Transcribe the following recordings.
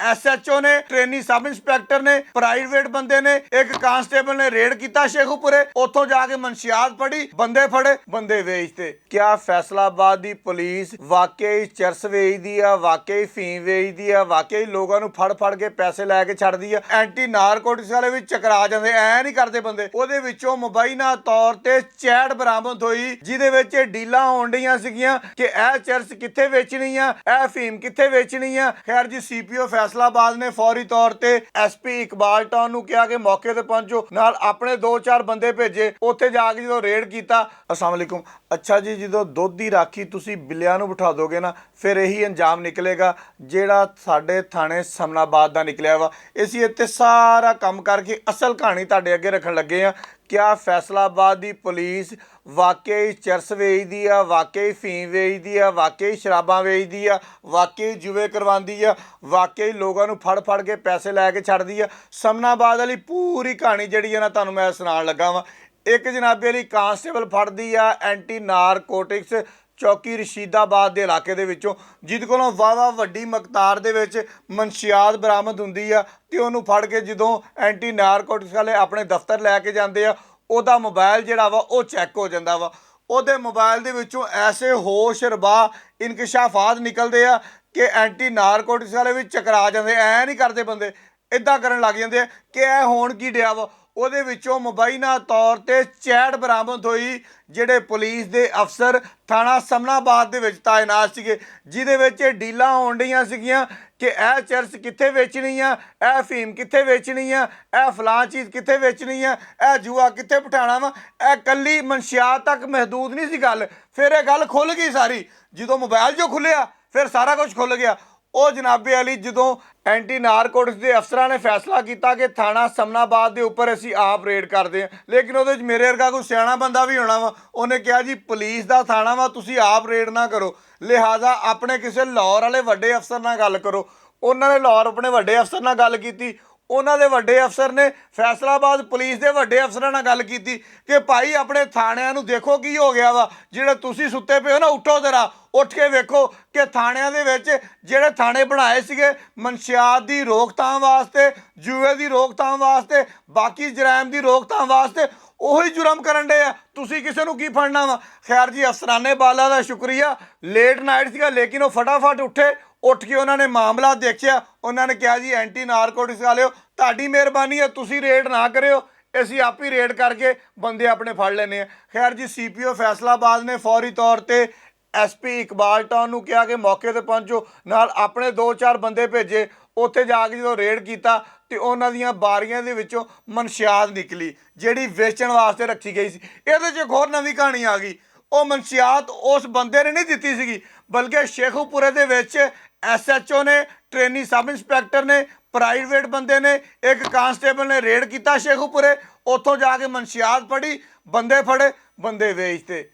SHO ने, trainee sub inspector ने, private बंदे ने, एक कांस्टेबल ने रेड किया शेखूपुरे, उतों जाके मनशियात पड़ी, बंदे फड़े, बंदे वेचते। क्या फैसलाबाद दी पुलिस वाकई चरस वेचदी आ, वाकई फीम वेचदी आ, वाकई लोगों नूं फड़ फड़ के पैसे लैके छड्डदी आ? एंटी नारकोटिक्स वाले भी चकरा जांदे, ऐ नहीं करदे बंदे। ਉਹਦੇ ਵਿੱਚੋਂ ਮੁਬੈਨਾ ਤੌਰ ਤੇ ਚੈਟ ਬਰਾਮਦ ਹੋਈ ਜਿਹਦੇ ਵਿੱਚ ਡੀਲਾਂ ਹੋਣ ਡੀਆਂ ਸੀਗੀਆਂ ਕਿ ਇਹ ਚਰਸ ਕਿੱਥੇ ਵੇਚਣੀ ਆ, ਇਹ ਫੀਮ ਕਿੱਥੇ ਵੇਚਣੀ ਆ। ਖੈਰ ਜੀ CPO फैसलाबाद ने फौरी तौर पर SP इकबाल टाउन नूं कहा कि मौके ते पहुंचो, नाल अपने 2-4 बंदे भेजे। उत्थे जाके जो रेड किया, अस्सलाम वालेकुम, अच्छा जी जो दुध की राखी तुसी बिल्लियां नूं बिठा दोगे ना, फिर यही अंजाम निकलेगा ਜਿਹੜਾ ਸਾਡੇ थाने समनाबाद ਦਾ निकलिया वा। ਅਸੀਂ ਇੱਥੇ ਸਾਰਾ ਕੰਮ ਕਰਕੇ ਅਸਲ ਕਹਾਣੀ ਤੁਹਾਡੇ ਅੱਗੇ ਰੱਖਣ ਲੱਗੇ ਆ। क्या फैसलाबाद की पुलिस वाकई चरस वेचदी आ, वाकई फीम वेचदी आ, वाकई शराबां वेचदी आ, वाकई जुए करवांदी आ, वाकई लोगों नूं फड़ फड़ के पैसे लैके छड्डदी आ? समनाबाद वाली पूरी कहानी जिहड़ी है ना तुहानूं मैं सुणाउण लगा वां। एक जनाबे वाली कांस्टेबल फड़दी आ एंटी नारकोटिक्स चौकी रशीदाबाद के इलाके दे विचों, जिहदे कोलों वाह वड्डी मकदार दे विच मनशियात बरामद हुंदी आ ते उहनूं फड़ के जदों एंटी नारकोटिक्स वाले अपने दफ्तर लैके जांदे आ, ਉਹਦਾ मोबाइल जिहड़ा वा ਉਹ चैक हो जांदा वा। ਉਹਦੇ मोबाइल दे विचों ऐसे होशरबा इंकशाफात निकलदे आ कि एंटी नारकोटिक्स वाले भी चकरा जांदे, ऐ नहीं करदे बंदे, इदां करन लग जांदे आ कि ਇਹ होण की डिया वा। ਉਹਦੇ ਵਿੱਚੋਂ ਮੁਬੈਨਾ ਤੌਰ ਤੇ ਚੈਟ ਬਰਾਮਦ ਹੋਈ ਜਿਹੜੇ ਪੁਲਿਸ ਦੇ ਅਫਸਰ ਥਾਣਾ ਸਮਨਾਬਾਦ ਦੇ ਵਿੱਚ ਤਾਇਨਾਤ ਸੀਗੇ, ਜਿਹਦੇ ਵਿੱਚ ਡੀਲਾਂ ਹੋਣ ਡੀਆਂ ਸੀਗੀਆਂ ਕਿ ਇਹ ਚਰਸ ਕਿੱਥੇ ਵੇਚਣੀ ਆ, ਇਹ ਫੀਮ ਕਿੱਥੇ ਵੇਚਣੀ ਆ, ਇਹ ਫਲਾਂ ਚੀਜ਼ ਕਿੱਥੇ ਵੇਚਣੀ ਆ, ਇਹ ਜੂਆ ਕਿੱਥੇ ਪਠਾਣਾ ਵਾ। ਇਹ ਕੱਲੀ ਮਨਸ਼ਿਆਤ ਤੱਕ ਮਹਦੂਦ ਨਹੀਂ ਸੀ ਗੱਲ। ਫਿਰ ਇਹ ਗੱਲ ਖੁੱਲ ਗਈ ਸਾਰੀ, ਜਦੋਂ ਮੋਬਾਈਲ ਜੋ ਖੁੱਲਿਆ ਫਿਰ ਸਾਰਾ ਕੁਝ ਖੁੱਲ ਗਿਆ। ਉਹ ਜਨਾਬੇ ਵਾਲੀ ਜਦੋਂ एंटी नारकोटिक्स के अफसर ने फैसला किया कि थाना समनाबाद के उपर असी आप रेड करते हैं, लेकिन वो मेरे वर्गा कोई सियाणा बंदा भी होना वा, उन्हें कहा जी पुलिस का थाना वा, तुसी आप रेड ना करो, लिहाजा अपने किसी लाहौर वाले वड्डे अफसर नाल गल करो। उन्होंने लाहौर अपने वड्डे अफसर नाल गल की, उन्होंने वड्डे अफसर ने फैसलाबाद पुलिस के वड्डे अफसर नाल गल की कि भाई अपने थाणिਆਂ ਨੂੰ देखो की हो गया वा, ਜਿਹੜੇ ਤੁਸੀਂ सुते पे हो ना, उठो जरा, ਉੱਠ ਕੇ ਵੇਖੋ ਕਿ ਥਾਣਿਆਂ ਦੇ ਵਿੱਚ ਜਿਹੜੇ ਥਾਣੇ ਬਣਾਏ ਸੀਗੇ ਮਨਸ਼ਿਆਤ ਦੀ ਰੋਕਥਾਮ ਵਾਸਤੇ, ਜੂਏ ਦੀ ਰੋਕਥਾਮ ਵਾਸਤੇ, ਬਾਕੀ ਜਰਾਇਮ ਦੀ ਰੋਕਥਾਮ ਵਾਸਤੇ, ਉਹੀ ਜੁਰਮ ਕਰਨ ਡੇ ਆ। ਤੁਸੀਂ ਕਿਸੇ ਨੂੰ ਕੀ ਫੜਨਾ ਵਾ? ਖੈਰ ਜੀ ਅਫਸਰਾਨੇ ਬਾਲਾ ਦਾ ਸ਼ੁਕਰੀਆ, ਲੇਟ ਨਾਈਟ ਸੀਗਾ ਲੇਕਿਨ ਉਹ ਫਟਾਫਟ ਉੱਠੇ, ਉੱਠ ਕੇ ਉਹਨਾਂ ਨੇ ਮਾਮਲਾ ਦੇਖਿਆ। ਉਹਨਾਂ ਨੇ ਕਿਹਾ ਜੀ ਐਂਟੀ ਨਾਰਕੋਟਿਕਸ ਵਾਲਿਓ ਤੁਹਾਡੀ ਮਿਹਰਬਾਨੀ ਹੈ, ਤੁਸੀਂ ਰੇਡ ਨਾ ਕਰਿਓ, ਅਸੀਂ ਆਪ ਹੀ ਰੇਡ ਕਰਕੇ ਬੰਦੇ ਆਪਣੇ ਫੜ ਲੈਣੇ ਆ। ਖੈਰ ਜੀ CPO फैसलाबाद ने फौरी तौर पर SP इकबाल टाउन नूं कहा कि मौके ते पहुंचो, नाल अपने 2-4 बंदे भेजे। उत्थे जाके जो रेड किया तो उन्हां दीयां बारियां दे विचों मनशियात निकली जिहड़ी वेचण वास्ते रखी गई सी। इहदे च एक होर नवीं कहानी आ गई। वो मनशियात उस बंदे ने नहीं दित्ती सीगी, बल्कि शेखूपुरे दे विच SHO ने, ट्रेनी सब इंस्पैक्टर ने, प्राइवेट बंदे ने, एक कांस्टेबल ने रेड किया शेखूपुरे। उत्थों जाके मनशियात पड़ी, बंदे फड़े, बंदे वेचते।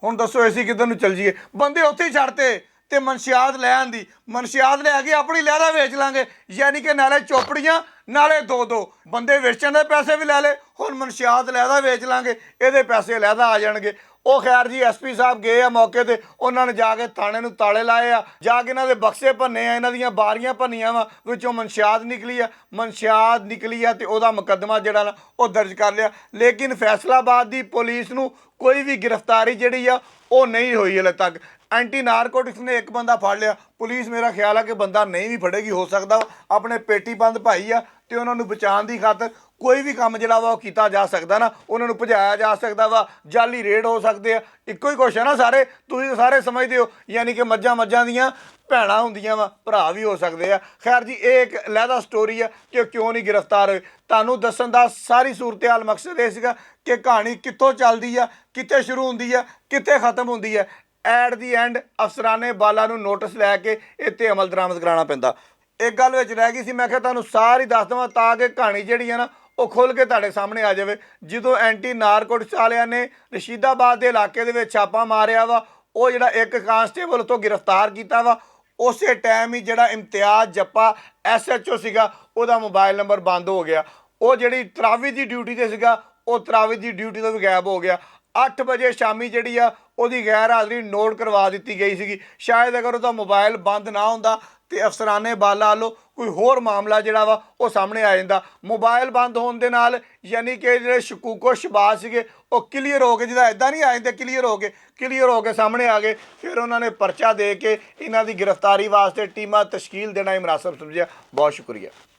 ਹੁਣ ਦੱਸੋ ਅਸੀਂ ਕਿੱਧਰ ਨੂੰ ਚੱਲ ਜੀਏ? ਬੰਦੇ ਉੱਥੇ ਹੀ ਛੱਡਤੇ ਤੇ ਮਨਸ਼ਿਆਤ ਲੈ ਆਂਦੀ, ਮਨਸ਼ਿਆਤ ਲੈ ਕੇ ਆਪਣੀ ਲਹਿਦਾ ਵੇਚ ਲਾਂਗੇ, ਯਾਨੀ ਕਿ ਨਾਲੇ ਚੋਪੜੀਆਂ ਨਾਲੇ ਦੋ ਬੰਦੇ ਵੇਚਣ ਦੇ ਪੈਸੇ ਵੀ ਲੈ ਲੈ, ਹੁਣ ਮਨਸ਼ਿਆਤ ਲਹਿਦਾ ਵੇਚ ਲਾਂਗੇ, ਇਹਦੇ ਪੈਸੇ ਲਹਿਦਾ ਆ ਜਾਣਗੇ। ਉਹ ਖੈਰ ਜੀ SP ਸਾਹਿਬ ਗਏ ਆ ਮੌਕੇ ਤੇ, ਉਹਨਾਂ ਨੇ ਜਾ ਕੇ ਥਾਣੇ ਨੂੰ ਤਾਲੇ ਲਾਏ ਆ, ਜਾ ਕੇ ਇਹਨਾਂ ਦੇ ਬਕਸੇ ਭੰਨੇ ਆ, ਇਹਨਾਂ ਦੀਆਂ ਬਾਰੀਆਂ ਭੰਨੀਆਂ ਵਾ, ਵਿੱਚੋਂ ਮਨਸ਼ਿਆਤ ਨਿਕਲੀ ਆ ਤੇ ਉਹਦਾ ਮੁਕੱਦਮਾ ਜਿਹੜਾ ਨਾ ਉਹ ਦਰਜ ਕਰ ਲਿਆ। ਲੇਕਿਨ ਫੈਸਲਾਬਾਦ ਦੀ ਪੁਲਿਸ ਨੂੰ ਕੋਈ ਵੀ गिरफ्तारी ਜਿਹੜੀ ਆ ਉਹ ਨਹੀਂ ਹੋਈ ਹਲੇ ਤੱਕ। एंटी नारकोटिक्स ने एक बंदा फड़ लिया, पुलिस मेरा ख्याल है कि बंदा नहीं भी फड़ेगी, हो सकता अपने पेटी बंद भाई आ तो उन्होंने बचाने की खातर कोई भी काम जिहड़ा वा किया जा सकता ना, उन्होंने भजाया जा सकता वा, जाली रेड हो सकते हैं। इक्को ही कुछ है ना, सारे तुसीं सारे समझते हो, यानी कि मज्जां दियां भैणां हुंदियां वा, भरा भी हो सकते हैं। खैर जी ये एक लहदा स्टोरी है कि क्यों नहीं गिरफ्तार होए। तुहानूं दस्सण दा सारी सूरत हाल मकसद ये सीगा कि कहानी कित्थों चलदी आ, कित्थे शुरू हुंदी आ, कित्थे खत्म हुंदी है। एट दी एंड अफसराने बाला नूं नोटिस लैके इत्ते अमल दरामद कराना पैंदा। एक गल विच रह गई सी, मैं तुहानूं सारी दस देवां ताकि कहानी जिहड़ी है ना वो खुल के तुहाडे सामने आ जाए। जदों एंटी नारकोटिक्स वालियां ने रशीदाबाद के इलाके दे विच छापा मारिया वा, वो जिहड़ा एक कांस्टेबल उत्थों गिरफ्तार किया वा, उस टाइम ही जिहड़ा इम्तियाज जप्पा SHO सीगा ਉਹਦਾ मोबाइल नंबर बंद हो गया। वो जिहड़ी तरावी की ड्यूटी ते सीगा वो तरावी की ड्यूटी तो भी गायब हो गया। 8 बजे शामी जिहड़ी आ ਉਹਦੀ ਗੈਰ ਹਾਜ਼ਰੀ ਨੋਟ ਕਰਵਾ ਦਿੱਤੀ ਗਈ ਸੀਗੀ। ਸ਼ਾਇਦ ਅਗਰ ਉਹਦਾ ਮੋਬਾਈਲ ਬੰਦ ਨਾ ਹੁੰਦਾ ਤੇ ਅਫਸਰਾਨੇ ਬਾਲਾ ਵੱਲੋਂ ਕੋਈ ਹੋਰ ਮਾਮਲਾ ਜਿਹੜਾ ਵਾ ਉਹ ਸਾਹਮਣੇ ਆ ਜਾਂਦਾ। ਮੋਬਾਈਲ ਬੰਦ ਹੋਣ ਦੇ ਨਾਲ ਯਾਨੀ ਕਿ ਜਿਹੜੇ ਸ਼ਕੂਕੋ ਸ਼ਬਾਜ਼ ਸੀਗੇ ਉਹ ਕਲੀਅਰ ਹੋ ਗਏ, ਜਿਹਦਾ ਇਦਾਂ ਨਹੀਂ ਆ ਜਾਂਦੇ ਕਲੀਅਰ ਹੋ ਕੇ ਸਾਹਮਣੇ ਆ ਗਏ। ਫਿਰ ਉਹਨਾਂ ਨੇ ਪਰਚਾ ਦੇ ਕੇ ਇਹਨਾਂ ਦੀ ਗ੍ਰਿਫਤਾਰੀ ਵਾਸਤੇ ਟੀਮਾਂ ਤਸ਼ਕੀਲ ਦੇਣਾ ਹੀ ਮੁਨਾਸਬ ਸਮਝਿਆ। ਬਹੁਤ ਸ਼ੁਕਰੀਆ।